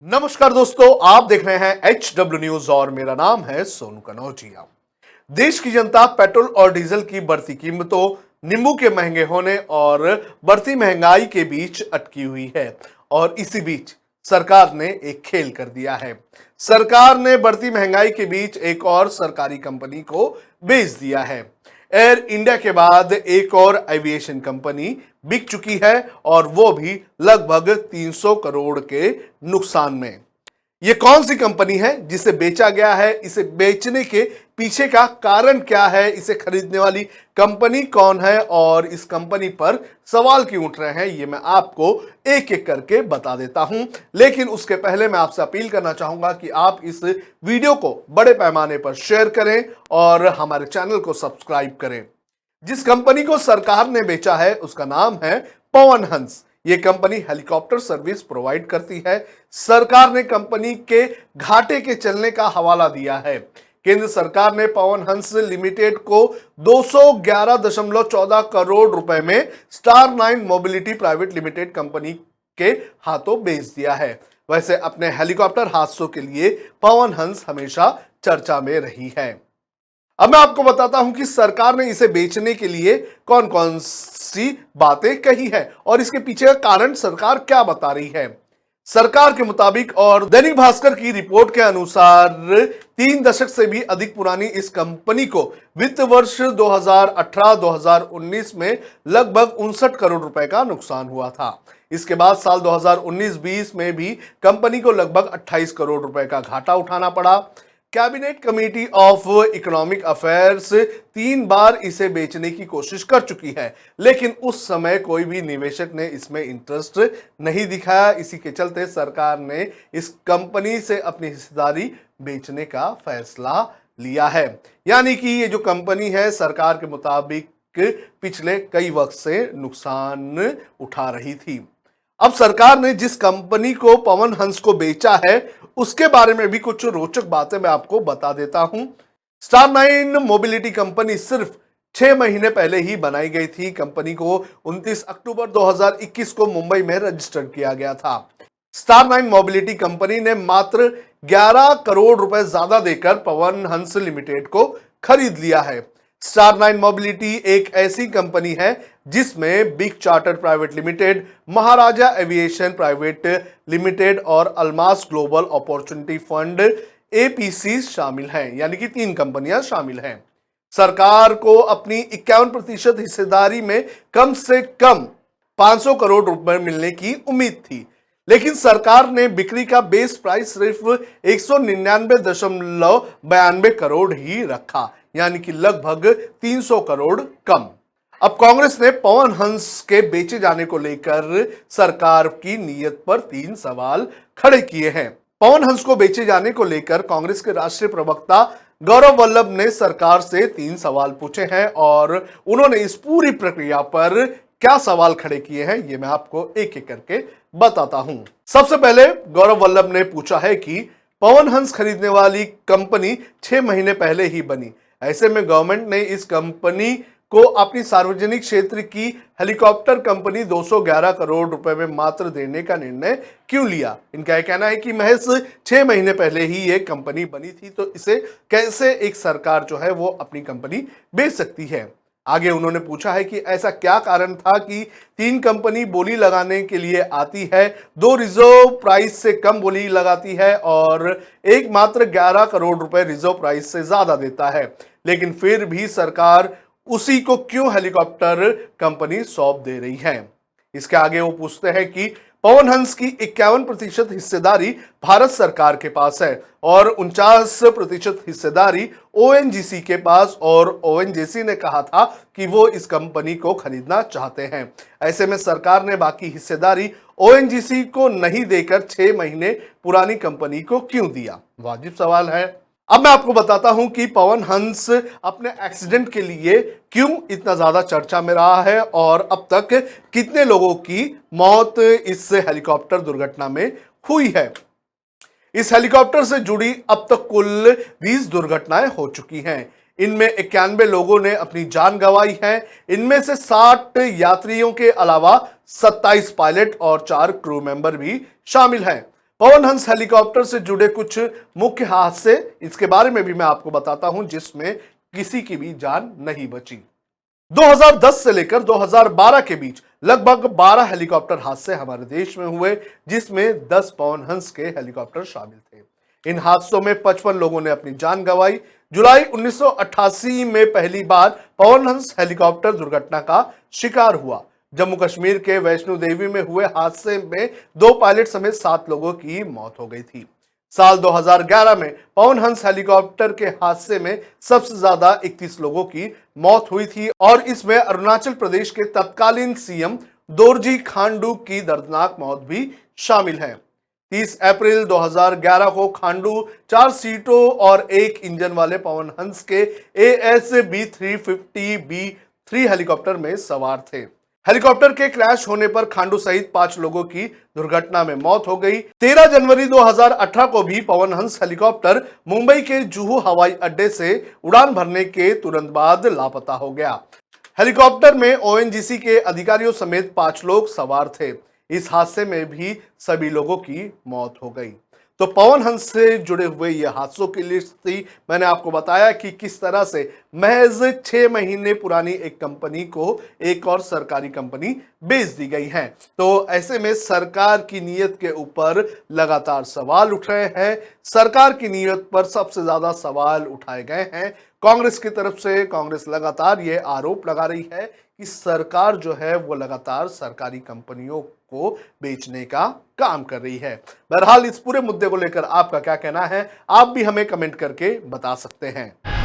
नमस्कार दोस्तों, आप देख रहे हैं HW न्यूज और मेरा नाम है सोनू कनौजिया। देश की जनता पेट्रोल और डीजल की बढ़ती कीमतों, नींबू के महंगे होने और बढ़ती महंगाई के बीच अटकी हुई है। और इसी बीच सरकार ने एक खेल कर दिया है। सरकार ने बढ़ती महंगाई के बीच एक और सरकारी कंपनी को बेच दिया है। एयर इंडिया के बाद एक और एविएशन कंपनी बिक चुकी है और वो भी लगभग 300 करोड़ के नुकसान में। ये कौन सी कंपनी है जिसे बेचा गया है? इसे बेचने के पीछे का कारण क्या है? इसे खरीदने वाली कंपनी कौन है और इस कंपनी पर सवाल क्यों उठ रहे हैं, ये मैं आपको एक एक करके बता देता हूं। लेकिन उसके पहले मैं आपसे अपील करना चाहूंगा कि आप इस वीडियो को बड़े पैमाने पर शेयर करें और हमारे चैनल को सब्सक्राइब करें। जिस कंपनी को सरकार ने बेचा है उसका नाम है पवन हंस। ये कंपनी हेलीकॉप्टर सर्विस प्रोवाइड करती है। सरकार ने कंपनी के घाटे के चलने का हवाला दिया है। केंद्र सरकार ने पवन हंस लिमिटेड को 211.14 करोड़ रुपए में star 9 mobility private limited company के हाथों बेच दिया है। वैसे अपने हेलीकॉप्टर हादसों के लिए पवन हंस हमेशा चर्चा में रही है। अब मैं आपको बताता हूं कि सरकार ने इसे बेचने के लिए कौन कौन सी बातें कही है और इसके पीछे का कारण सरकार क्या बता रही है। सरकार के मुताबिक और दैनिक भास्कर की रिपोर्ट के अनुसार 3 दशक से भी अधिक पुरानी इस कंपनी को वित्त वर्ष 2018-2019 में लगभग 59 करोड़ रुपए का नुकसान हुआ था। इसके बाद साल 2019-20 में भी कंपनी को लगभग 28 करोड़ रुपए का घाटा उठाना पड़ा। Cabinet committee of economic affairs 3 बार इसे बेचने की कोशिश कर चुकी है, लेकिन उस समय कोई भी निवेशक ने इसमें इंटरेस्ट नहीं दिखाया। इसी के चलते सरकार ने इस कंपनी से अपनी हिस्सेदारी बेचने का फैसला लिया है। यानी कि ये जो कंपनी है सरकार के मुताबिक पिछले कई वक्त से नुकसान उठा रही थी। अब सरकार ने जिस कंपनी को पवन हंस को बेचा है उसके बारे में भी कुछ रोचक बातें मैं आपको बता देता हूं। स्टार 9 मोबिलिटी कंपनी सिर्फ 6 महीने पहले ही बनाई गई थी। कंपनी को 29 अक्टूबर 2021 को मुंबई में रजिस्टर्ड किया गया था। स्टार 9 मोबिलिटी कंपनी ने मात्र 11 करोड़ रुपए ज्यादा देकर पवन हंस लिमिटेड को खरीद लिया है। स्टार 9 मोबिलिटी एक ऐसी कंपनी है जिसमें बिग चार्टर प्राइवेट लिमिटेड, महाराजा एविएशन प्राइवेट लिमिटेड और Almas global opportunity fund APC शामिल हैं। यानी कि 3 कंपनियां शामिल हैं। सरकार को अपनी 51% हिस्सेदारी में कम से कम 500 करोड़ रुपए मिलने की उम्मीद थी, लेकिन सरकार ने बिक्री का बेस प्राइस सिर्फ 199.92 करोड़ ही रखा, यानी कि लगभग 300 करोड़ कम। अब कांग्रेस ने पवन हंस के बेचे जाने को लेकर सरकार की नीयत पर 3 सवाल खड़े किए हैं। पवन हंस को बेचे जाने को लेकर कांग्रेस के राष्ट्रीय प्रवक्ता गौरव वल्लभ ने सरकार से 3 सवाल पूछे हैं और उन्होंने इस पूरी प्रक्रिया पर क्या सवाल खड़े किए हैं ये मैं आपको एक एक करके बताता हूं। सबसे पहले गौरव वल्लभ ने पूछा है कि पवन हंस खरीदने वाली कंपनी 6 महीने पहले ही बनी, ऐसे में गवर्नमेंट ने इस कंपनी को अपनी सार्वजनिक क्षेत्र की हेलीकॉप्टर कंपनी 211 करोड़ रुपए में मात्र देने का निर्णय क्यों लिया। इनका कहना है कि महज 6 महीने पहले ही ये कंपनी बनी थी, तो इसे कैसे एक सरकार जो है वो अपनी कंपनी बेच सकती है। आगे उन्होंने पूछा है कि ऐसा क्या कारण था कि 3 कंपनी बोली लगाने के लिए आती है, 2 रिजर्व प्राइस से कम बोली लगाती है और एक मात्र 11 करोड़ रुपए रिजर्व प्राइस से ज्यादा देता है, लेकिन फिर भी सरकार उसी को क्यों हेलीकॉप्टर कंपनी सौंप दे रही है। इसके आगे वो पूछते हैं कि पवन हंस की 51% हिस्सेदारी भारत सरकार के पास है और 49% हिस्सेदारी ONGC के पास, और ONGC ने कहा था कि वो इस कंपनी को खरीदना चाहते हैं। ऐसे में सरकार ने बाकी हिस्सेदारी ONGC को नहीं देकर 6 महीने पुरानी कंपनी को क्यों दिया। वाजिब सवाल है। अब मैं आपको बताता हूं कि पवन हंस अपने एक्सीडेंट के लिए क्यों इतना ज्यादा चर्चा में रहा है और अब तक कितने लोगों की मौत इस हेलीकॉप्टर दुर्घटना में हुई है। इस हेलीकॉप्टर से जुड़ी अब तक कुल 20 दुर्घटनाएं हो चुकी हैं। इनमें 91 लोगों ने अपनी जान गंवाई है। इनमें से 60 यात्रियों के अलावा 27 पायलट और 4 क्रू मेंबर भी शामिल हैं। पवन हंस हेलीकॉप्टर से जुड़े कुछ मुख्य हादसे, इसके बारे में भी मैं आपको बताता हूं, जिसमें किसी की भी जान नहीं बची। 2010 से लेकर 2012 के बीच लगभग 12 हेलीकॉप्टर हादसे हमारे देश में हुए, जिसमें 10 पवन हंस के हेलीकॉप्टर शामिल थे। इन हादसों में 55 लोगों ने अपनी जान गंवाई। जुलाई 1988 में पहली बार पवन हंस हेलीकॉप्टर दुर्घटना का शिकार हुआ। जम्मू कश्मीर के वैष्णो देवी में हुए हादसे में 2 पायलट समेत 7 लोगों की मौत हो गई थी। साल 2011 में पवन हंस हेलीकॉप्टर के हादसे में सबसे ज्यादा 31 लोगों की मौत हुई थी और इसमें अरुणाचल प्रदेश के तत्कालीन सीएम दोरजी खांडू की दर्दनाक मौत भी शामिल है। 30 अप्रैल 2011 को खांडू 4 सीटों और 1 इंजन वाले पवन हंस के AS-B350B3 हेलीकॉप्टर में सवार थे। हेलीकॉप्टर के क्रैश होने पर खांडू सहित 5 लोगों की दुर्घटना में मौत हो गई। 13 जनवरी 2018 को भी पवन हंस हेलीकॉप्टर मुंबई के जुहू हवाई अड्डे से उड़ान भरने के तुरंत बाद लापता हो गया। हेलीकॉप्टर में ओएनजीसी के अधिकारियों समेत 5 लोग सवार थे। इस हादसे में भी सभी लोगों की मौत हो गई। तो पवन हंस से जुड़े हुए ये हादसों की लिस्ट थी। मैंने आपको बताया कि किस तरह से महज 6 महीने पुरानी एक कंपनी को एक और सरकारी कंपनी बेच दी गई है। तो ऐसे में सरकार की नीयत के ऊपर लगातार सवाल उठ रहे हैं। सरकार की नीयत पर सबसे ज्यादा सवाल उठाए गए हैं कांग्रेस की तरफ से। कांग्रेस लगातार ये आरोप लगा रही है कि सरकार जो है वो लगातार सरकारी कंपनियों को बेचने का काम कर रही है। बहरहाल इस पूरे मुद्दे को लेकर आपका क्या कहना है, आप भी हमें कमेंट करके बता सकते हैं।